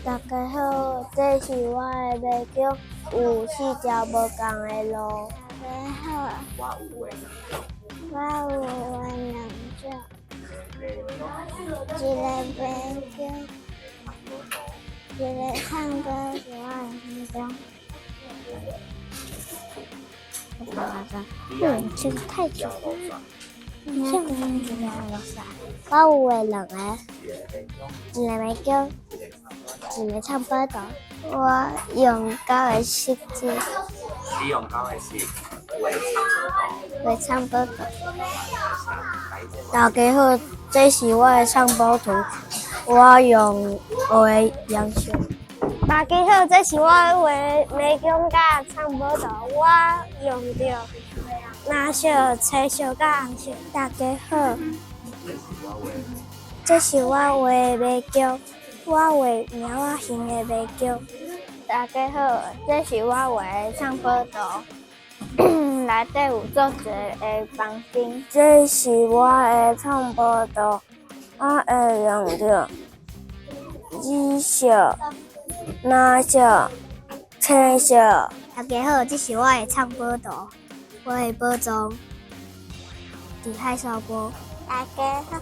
大家好，这是我的麦叫有四条无共的路。大家好，我有两种，一个麦叫，一个唱歌是我的那种。这个太久了。像我有的两个，一个麦叫。一个唱歌的，我用高的设计。你用高的是会唱歌的。大家好，这是我的唱歌图，我用学的样式。大家好，这是我的美工甲唱歌图，我用着蓝色、青色甲红色。大家好，这是我画的美工。我画猫仔形的麦叫。大家好，这是我画的唱歌图，内底有足济个房间。这是我的唱歌图，我会用着紫色、蓝色、青色。大家好，这是我的唱歌图，我的包装伫海沙波。大家好。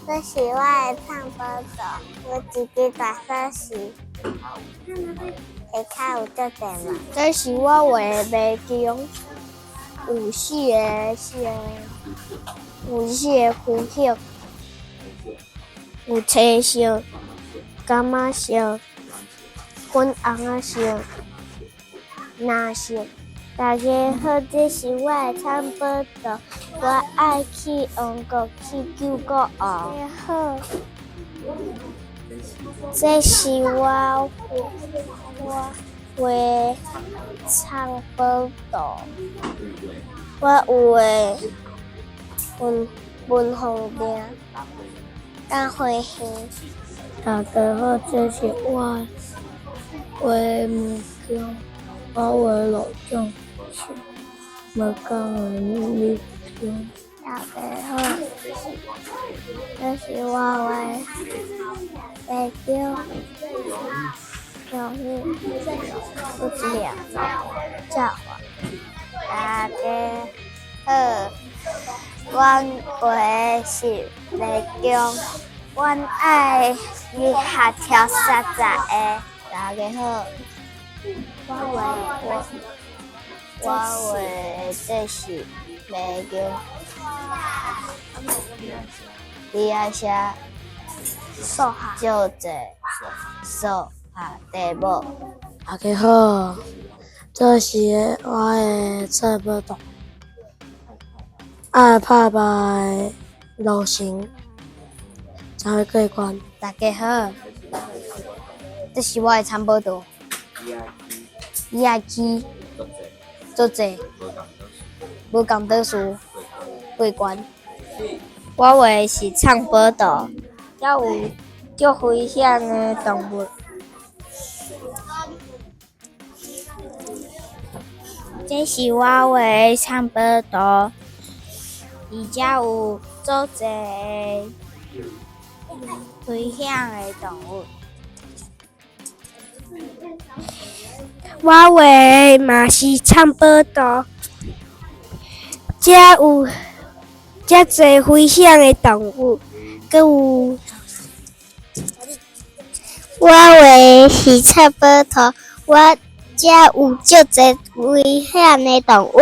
这是我的唱歌图，有一支大锁匙，下骹有足济嘛。这是我画的麦弓，有四个符号，有青色、柑仔色、粉红仔色、蓝色。大家好，这是我的唱歌图。我爱去王国去救国王。大家好，这是我画唱歌图。我有的文红灯，甲花香。大家好，这是我画木匠，我画老匠是木匠的女。大家好，这是我的麦叫小玉，不知了叫我。大家好，阮画的是麦叫，阮爱日下跳实在的。大家好，我画的这是。麦叫，你爱写数学就这数学题目。大家好，这是我的册本图，爱拍牌路程才会过关。大家好，这是我的参谋图，伊爱去做这。无共倒数过关，我画的是唱歌图，还有足危险的动物。这是我画的唱歌图，而且有足济危险的动物。我画的嘛是唱歌图。遮有遮侪危险的动物，佮有我画的是唱歌图，我遮有足侪危险的动物。